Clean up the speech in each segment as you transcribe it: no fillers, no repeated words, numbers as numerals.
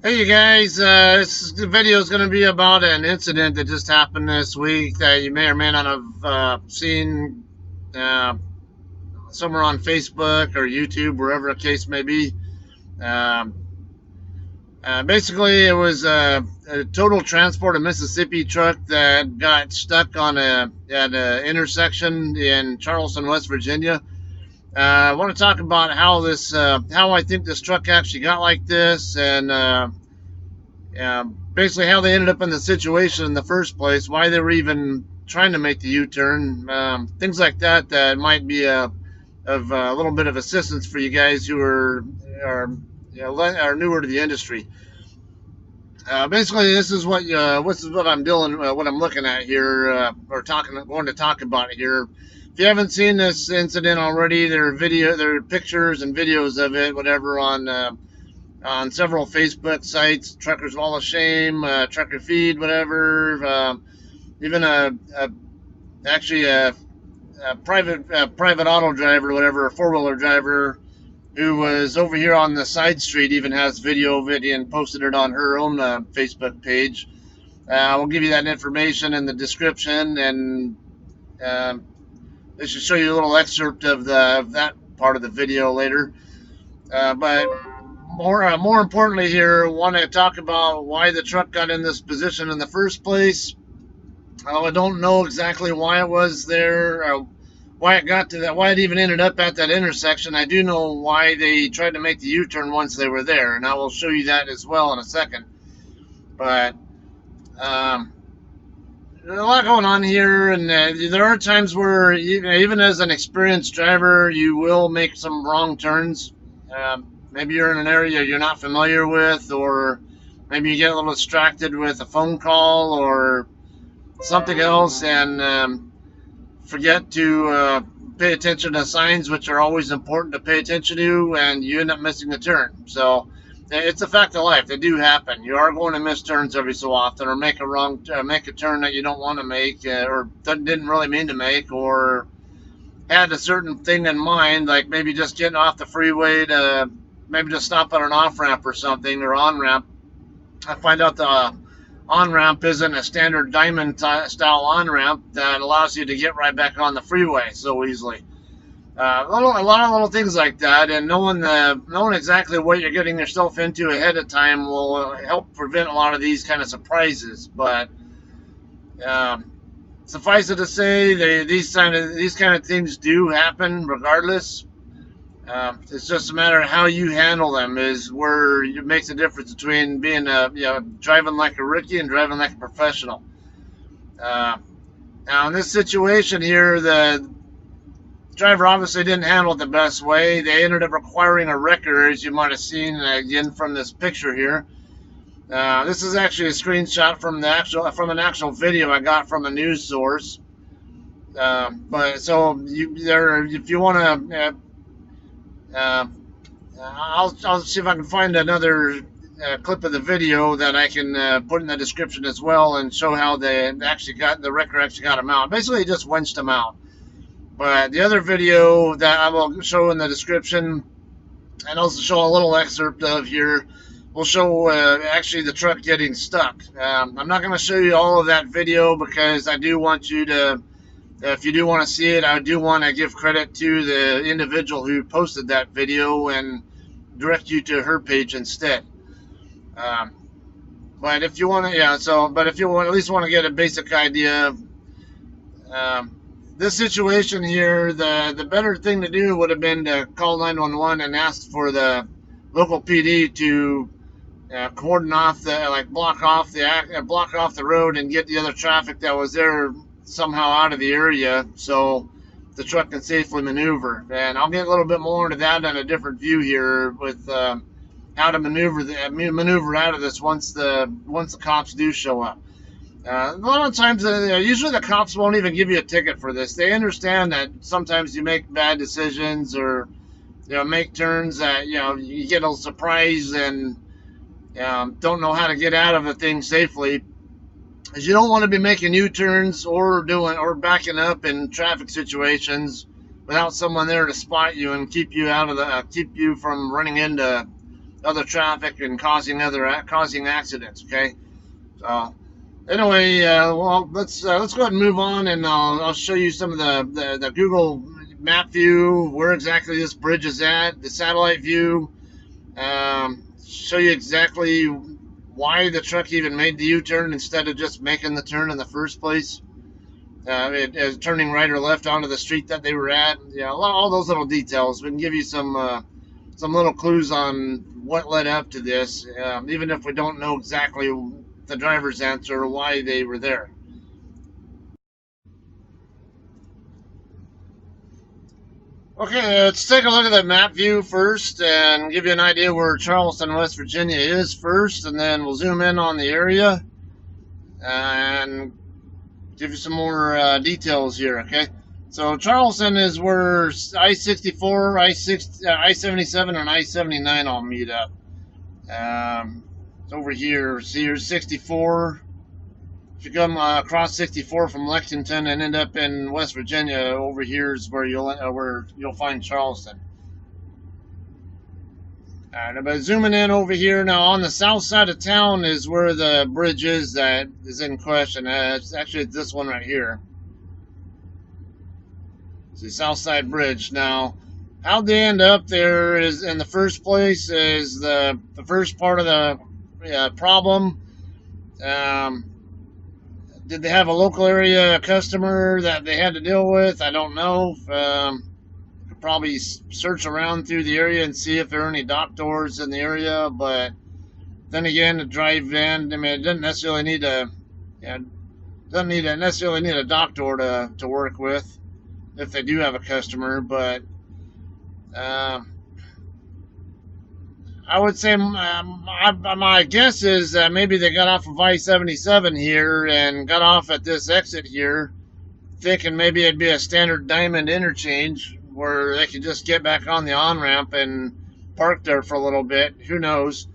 Hey you guys, the video is going to be about an incident that just happened this week that you may or may not have seen uh, somewhere on Facebook or YouTube, wherever the case may be. Um, Basically, it was a total transport of Mississippi truck that got stuck on at an intersection in Charleston, West Virginia. I want to talk about how I think this truck actually got like this, and basically how they ended up in the situation in the first place, why they were even trying to make the U-turn, things like that that might be of a little bit of assistance for you guys who are, are newer to the industry. Basically, this is what I'm doing, what I'm looking at here, going to talk about it here. If you haven't seen this incident already, there are pictures and videos of it, whatever, on several Facebook sites, Truckers Wall of Shame, Trucker Feed, whatever. Even actually a private auto driver, whatever, a four-wheeler driver who was over here on the side street even has video of it and posted it on her own Facebook page. We'll give you that information in the description, and uh, they should show you a little excerpt of that part of the video later. But more importantly here, I want to talk about why the truck got in this position in the first place. I don't know exactly why it was there, why it got to that, why it even ended up at that intersection. I do know why they tried to make the U-turn once they were there, and I will show you that as well in a second. But there's a lot going on here, and there are times where even as an experienced driver, you will make some wrong turns. Maybe you're in an area you're not familiar with, or maybe you get a little distracted with a phone call or something else, and forget to pay attention to signs, which are always important to pay attention to, and you end up missing the turn. So it's a fact of life. They do happen. You are going to miss turns every so often, or make a turn that you don't want to make, or didn't really mean to make, or had a certain thing in mind, like maybe just getting off the freeway to maybe just stop at an off ramp or something, or on ramp. I find out the on ramp isn't a standard diamond style on ramp that allows you to get right back on the freeway so easily. A lot of little things like that, and knowing exactly what you're getting yourself into ahead of time will help prevent a lot of these kind of surprises. But suffice it to say, these kind of things do happen regardless. It's just a matter of how you handle them is where it makes a difference between being driving like a rookie and driving like a professional. Now in this situation here, the driver obviously didn't handle it the best way. They ended up requiring a wrecker, as you might have seen again from this picture here. This is actually a screenshot from an actual video I got from a news source. But so if you want to, I'll see if I can find another clip of the video that I can put in the description as well, and show how the wrecker actually got him out. Basically, just winched him out. But the other video that I will show in the description, and also show a little excerpt of here, will show actually the truck getting stuck. I'm not going to show you all of that video because I do want you to, if you do want to see it, I do want to give credit to the individual who posted that video and direct you to her page instead. But if you want to, but if you at least want to get a basic idea of this situation here, the better thing to do would have been to call 911 and ask for the local PD to cordon off block off the road and get the other traffic that was there somehow out of the area so the truck can safely maneuver. And I'll get a little bit more into that on a different view here with how to maneuver out of this once the cops do show up. A lot of times, usually the cops won't even give you a ticket for this. They understand that sometimes you make bad decisions or make turns that you get a little surprised and don't know how to get out of a thing safely. As you don't want to be making U-turns or backing up in traffic situations without someone there to spot you and keep you from running into other traffic and causing accidents. Okay, so anyway, well, let's go ahead and move on, and I'll show you some of the Google map view, where exactly this bridge is at, the satellite view, show you exactly why the truck even made the U-turn instead of just making the turn in the first place. Turning right or left onto the street that they were at. Yeah, all those little details. We can give you some little clues on what led up to this, even if we don't know exactly the driver's answer or why they were there. Okay, let's take a look at the map view first and give you an idea where Charleston, West Virginia is first, and then we'll zoom in on the area and give you some more details here. Okay, so Charleston is where I-64, I-77, and I-79 all meet up. It's over here. See, here's 64. If you come across 64 from Lexington and end up in West Virginia, over here is where you'll find Charleston. All right, but zooming in over here now, on the south side of town is where the bridge is that is in question. It's actually this one right here. It's the South Side Bridge. Now, how they end up there is, in the first place, is the first part of the problem. Did they have a local area customer that they had to deal with? I don't know. Could probably search around through the area and see if there are any dock doors in the area. But then again, to drive in, I mean, it doesn't necessarily need necessarily need a dock door to work with if they do have a customer. But I would say my guess is that maybe they got off of I-77 here and got off at this exit here, thinking maybe it'd be a standard diamond interchange where they could just get back on the on-ramp and park there for a little bit. Who knows?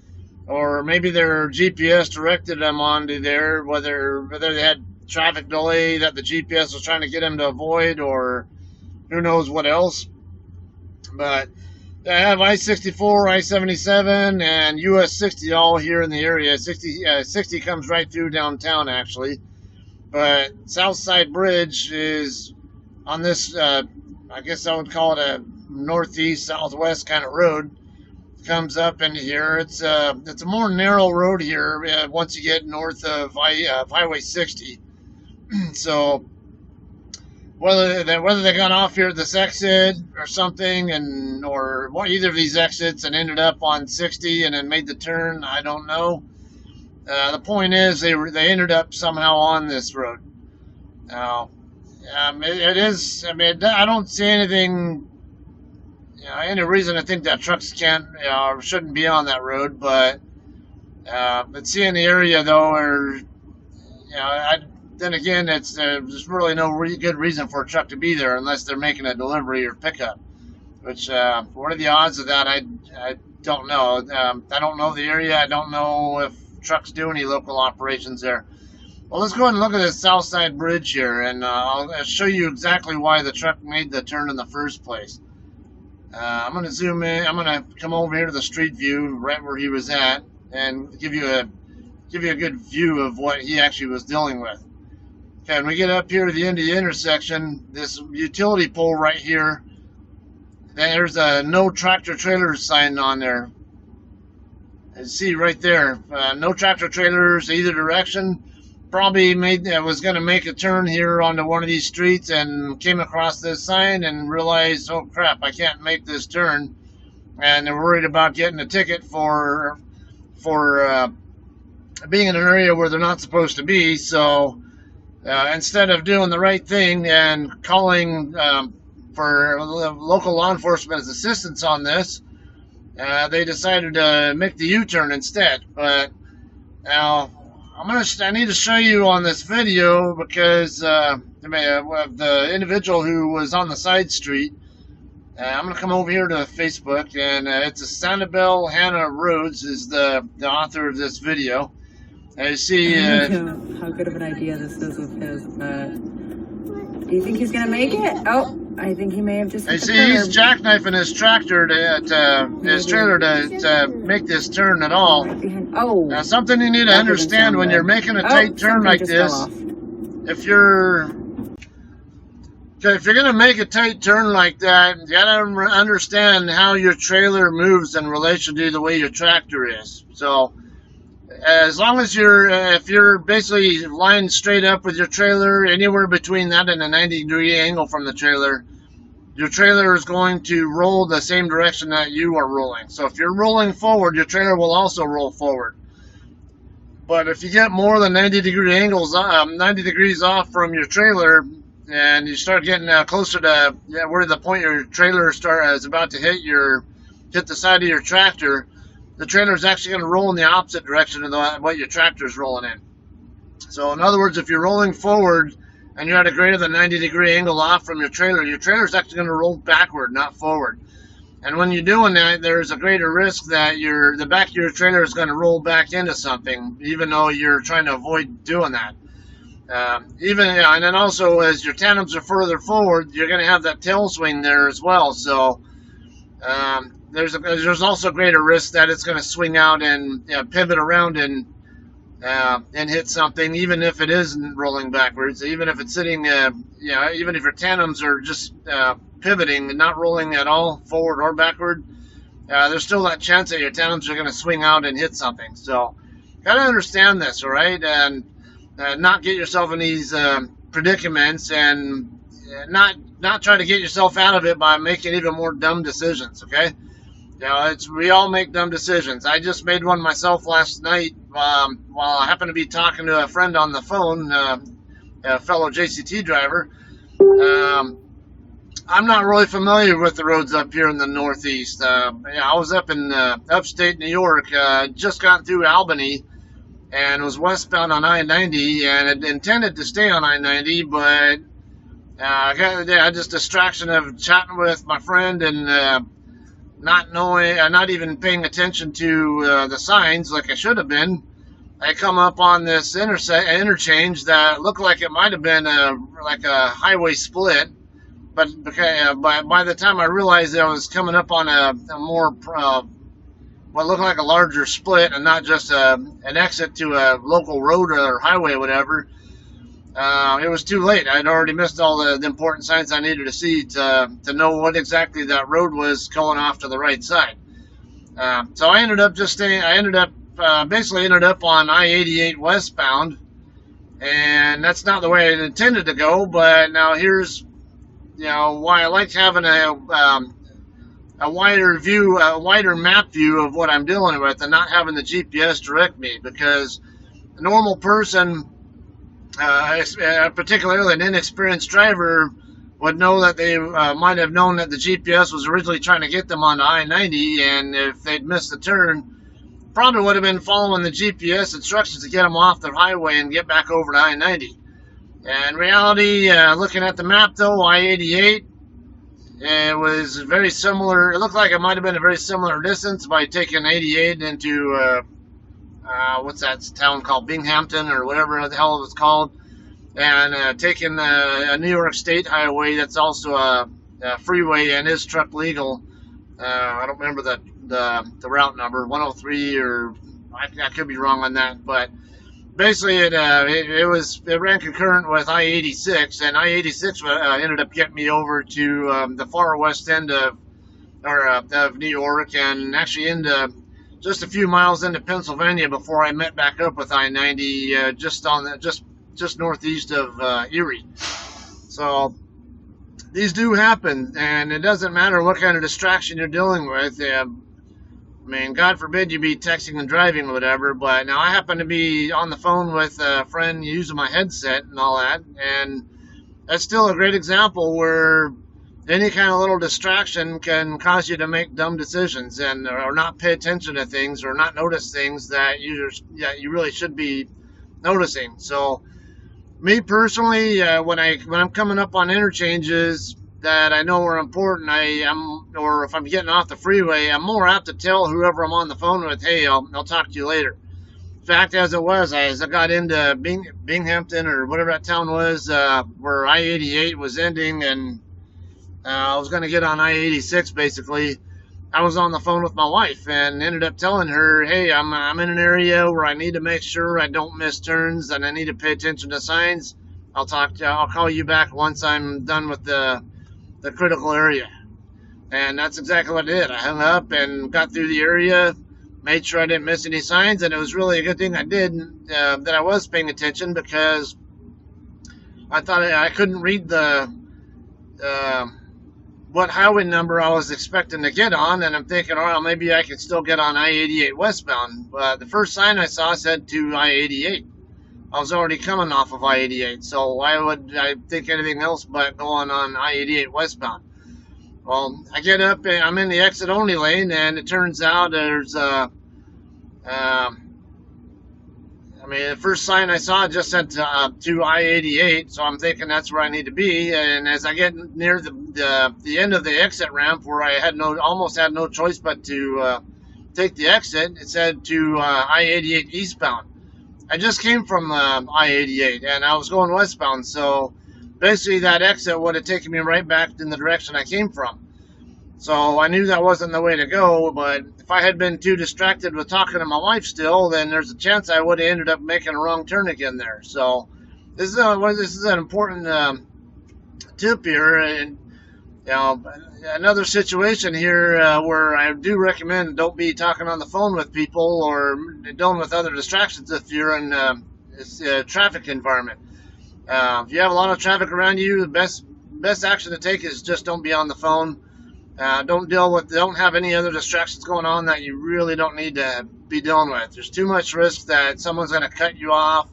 Or maybe their GPS directed them onto there, whether they had traffic delay that the GPS was trying to get them to avoid, or who knows what else. But I have I-64, I-77, and US 60 all here in the area. 60 comes right through downtown, actually. But Southside Bridge is on this, I guess I would call it a northeast, southwest kind of road. Comes up into here. It's a more narrow road here once you get north of Highway 60. So whether they got off here at this exit or something, or either of these exits and ended up on 60 and then made the turn, I don't know. The point is they ended up somehow on this road. Now, it is. I mean, I don't see anything. Any reason to think that trucks can't or shouldn't be on that road, but seeing the area though, or then again, there's really no good reason for a truck to be there unless they're making a delivery or pickup. Which what are the odds of that? I don't know. I don't know the area. I don't know if trucks do any local operations there. Well, let's go ahead and look at this Southside Bridge here, and I'll show you exactly why the truck made the turn in the first place. I'm going to zoom in. I'm going to come over here to the street view, right where he was at, and give you a good view of what he actually was dealing with. Okay, when we get up here to the end of the intersection, this utility pole right here, there's a no tractor trailers sign on there. You see right there, no tractor trailers either direction. Probably was going to make a turn here onto one of these streets and came across this sign and realized, oh crap, I can't make this turn, and they're worried about getting a ticket for being in an area where they're not supposed to be. So instead of doing the right thing and calling for local law enforcement's assistance on this, they decided to make the U-turn instead. But now I need to show you on this video, because the individual who was on the side street, I'm going to come over here to Facebook, and it's Sanibel Hannah Rhodes is the author of this video. And you see I don't know how good of an idea this is of his, but Do you think he's going to make it? Oh, I think he may have just. I see he's jackknifing his tractor his trailer to make this turn at all. Oh. Now, something you need to understand when you're making a tight turn like this, if you're going to make a tight turn like that, you got to understand how your trailer moves in relation to the way your tractor is. So, as long as if you're basically lined straight up with your trailer, anywhere between that and a 90-degree angle from the trailer, your trailer is going to roll the same direction that you are rolling. So if you're rolling forward, your trailer will also roll forward. But if you get more than 90 degrees off from your trailer, and you start getting closer to where the point your trailer is about to hit the side of your tractor, the trailer is actually going to roll in the opposite direction of what your tractor is rolling in. So in other words, if you're rolling forward and you're at a greater than 90-degree angle off from your trailer is actually going to roll backward, not forward. And when you're doing that, there's a greater risk that the back of your trailer is going to roll back into something, even though you're trying to avoid doing that. And then also, as your tandems are further forward, you're going to have that tail swing there as well. So there's also greater risk that it's going to swing out and pivot around and hit something, even if it isn't rolling backwards, even if it's sitting, even if your tandems are just pivoting and not rolling at all forward or backward, there's still that chance that your tandems are going to swing out and hit something. So, got to understand this, all right, and not get yourself in these predicaments, and not try to get yourself out of it by making even more dumb decisions. Okay. We all make dumb decisions. I just made one myself last night while I happened to be talking to a friend on the phone, a fellow JCT driver. I'm not really familiar with the roads up here in the Northeast. I was up in upstate New York, just got through Albany, and was westbound on I-90, and had intended to stay on I-90, but I got just distraction of chatting with my friend and not even paying attention to the signs like I should have been. I come up on this interchange that looked like it might have been like a highway split, but by the time I realized that I was coming up on a more what looked like a larger split and not just an exit to a local road or highway or whatever, it was too late. I'd already missed all the important signs I needed to see to know what exactly that road was going off to the right side. So I ended up basically ended up on I-88 westbound, and that's not the way I intended to go. But now here's why I like having a wider map view of what I'm dealing with, and not having the GPS direct me, because a normal person, particularly an inexperienced driver, would know that they might have known that the GPS was originally trying to get them on I-90, and if they'd missed the turn, probably would have been following the GPS instructions to get them off the highway and get back over to I-90. In reality, looking at the map though, I-88, it was very similar. It looked like it might have been a very similar distance by taking 88 into what's that town called, Binghamton or whatever the hell it was called, and taking a New York State highway that's also a freeway and is truck legal. I don't remember the route number, 103, or I could be wrong on that, but basically it ran concurrent with I-86, and I-86 ended up getting me over to the far west end of New York, and actually into just a few miles into Pennsylvania before I met back up with I-90 just northeast of Erie. So these do happen, and it doesn't matter what kind of distraction you're dealing with. I mean, God forbid you be texting and driving or whatever, but now I happen to be on the phone with a friend using my headset and all that, and that's still a great example where any kind of little distraction can cause you to make dumb decisions or not pay attention to things or not notice things that you really should be noticing. So me personally, when I'm coming up on interchanges that I know are important, or if I'm getting off the freeway, I'm more apt to tell whoever I'm on the phone with, hey, I'll talk to you later. fact, as it was, as I got into Binghamton or whatever that town was, where I-88 was ending, and I was going to get on I-86 basically. I was on the phone with my wife and ended up telling her, "Hey, I'm in an area where I need to make sure I don't miss turns, and I need to pay attention to signs. I'll call you back once I'm done with the critical area." And that's exactly what I did. I hung up and got through the area, made sure I didn't miss any signs, and it was really a good thing I did, that I was paying attention, because I thought I couldn't read the what highway number I was expecting to get on, and I'm thinking, oh, well, maybe I could still get on I-88 westbound. But the first sign I saw said to I-88. I was already coming off of I-88, so why would I think anything else but going on I-88 westbound? Well, I get up and I'm in the exit only lane, and it turns out there's the first sign I saw just said to I-88, so I'm thinking that's where I need to be. And as I get near the end of the exit ramp, where I almost had no choice but to take the exit, it said to I-88 eastbound. I just came from I-88, and I was going westbound, so basically that exit would have taken me right back in the direction I came from. So I knew that wasn't the way to go, but if I had been too distracted with talking to my wife still, then there's a chance I would have ended up making a wrong turn again there. So this is an important tip here, and another situation here where I do recommend don't be talking on the phone with people or dealing with other distractions if you're in a traffic environment. If you have a lot of traffic around you, the best action to take is just don't be on the phone. Don't have any other distractions going on that you really don't need to be dealing with. There's too much risk that someone's going to cut you off,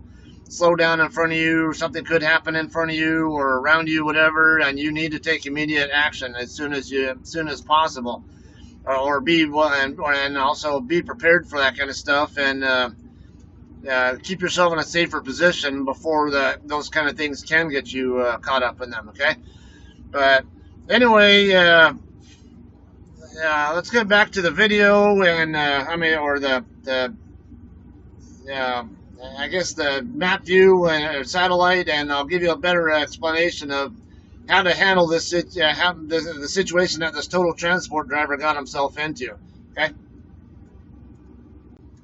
slow down in front of you, or something could happen in front of you or around you, whatever, and you need to take immediate action as soon as possible, and also be prepared for that kind of stuff, and keep yourself in a safer position before those kind of things can get you caught up in them. Okay, but anyway. Let's get back to the video, and I guess the map view and satellite, and I'll give you a better explanation of how to handle the situation that this total transport driver got himself into. Okay.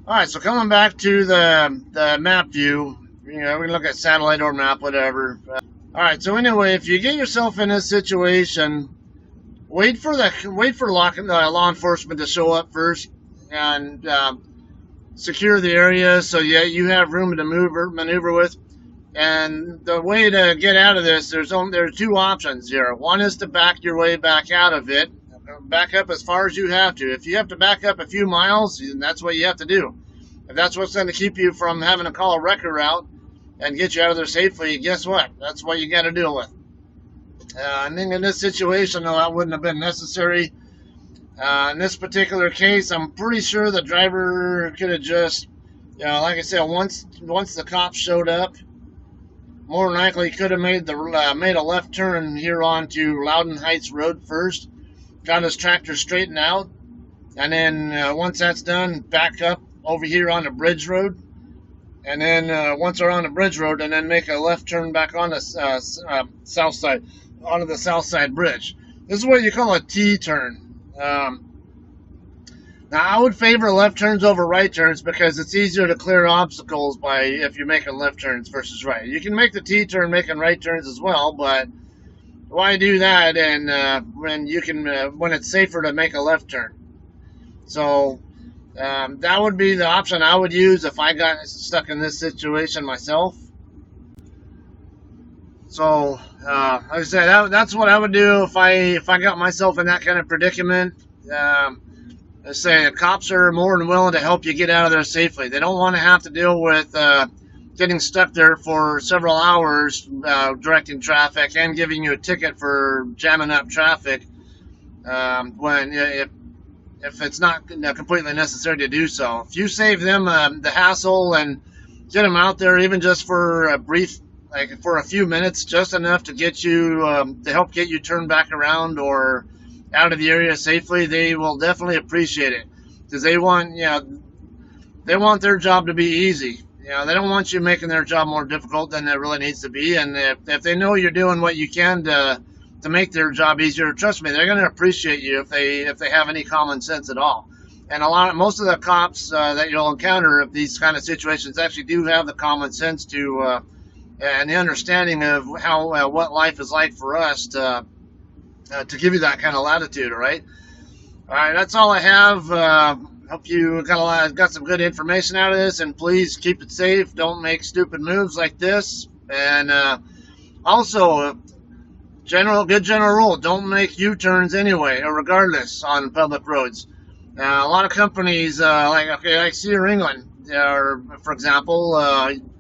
All right. So coming back to the map view, we can look at satellite or map, whatever. All right. So anyway, if you get yourself in this situation, wait for law enforcement to show up first and secure the area so you have room to maneuver with. And the way to get out of this, there's two options here. One is to back your way back out of it. Back up as far as you have to. If you have to back up a few miles, that's what you have to do. If that's what's going to keep you from having to call a wrecker route and get you out of there safely, guess what? That's what you got to deal with. I think in this situation, though, that wouldn't have been necessary. In this particular case, I'm pretty sure the driver could have just, like I said, once the cops showed up, more than likely could have made a left turn here onto Loudon Heights Road first, got his tractor straightened out, and then once that's done, back up over here on the Bridge Road, and then once they're on the Bridge Road, and then make a left turn back on the south side. Onto the south side bridge. This is what you call a T-turn. Now, I would favor left turns over right turns because it's easier to clear obstacles if you're making left turns versus right. You can make the T-turn making right turns as well, but why do that? And when it's safer to make a left turn. So that would be the option I would use if I got stuck in this situation myself. So, like I said, that's what I would do if I got myself in that kind of predicament. Let's say the cops are more than willing to help you get out of there safely. They don't want to have to deal with getting stuck there for several hours directing traffic and giving you a ticket for jamming up traffic if it's not completely necessary to do so. If you save them the hassle and get them out there even just for a brief, like for a few minutes, just enough to get you to help get you turned back around or out of the area safely, they will definitely appreciate it, because they want They want their job to be easy. They don't want you making their job more difficult than it really needs to be. And if they know you're doing what you can to make their job easier, trust me, they're going to appreciate you if they have any common sense at all. And most of the cops that you'll encounter of these kind of situations actually do have the common sense and the understanding of how what life is like for us to give you that kind of latitude. All right, that's all I have. Hope you got some good information out of this, and please keep it safe. Don't make stupid moves like this. And also, good general rule: don't make U-turns anyway, or regardless, on public roads. A lot of companies, like Sea England, or for example,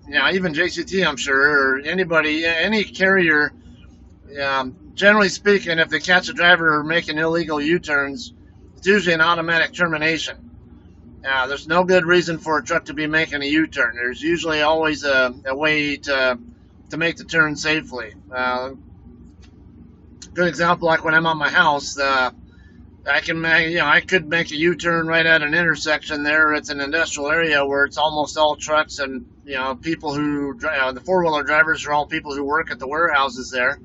even JCT, I'm sure, or any carrier. Generally speaking, if they catch a driver making illegal U-turns, it's usually an automatic termination. There's no good reason for a truck to be making a U-turn. There's usually always a way to make the turn safely. Good example, like when I'm on my house, I could make a U-turn right at an intersection there. It's an industrial area where it's almost all trucks, and people who the four-wheeler drivers are all people who work at the warehouses there.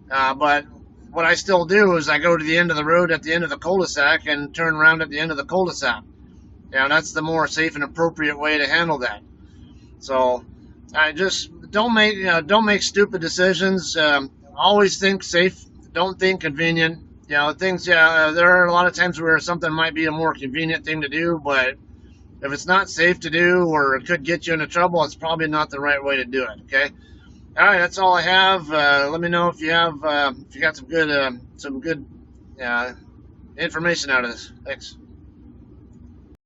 But what I still do is I go to the end of the road at the end of the cul-de-sac and turn around at the end of the cul-de-sac. That's the more safe and appropriate way to handle that. So I just don't make stupid decisions. Always think safe. Don't think convenient. There are a lot of times where something might be a more convenient thing to do, but if it's not safe to do or it could get you into trouble, it's probably not the right way to do it. Okay. All right, that's all I have. Let me know if you got some good information out of this. Thanks.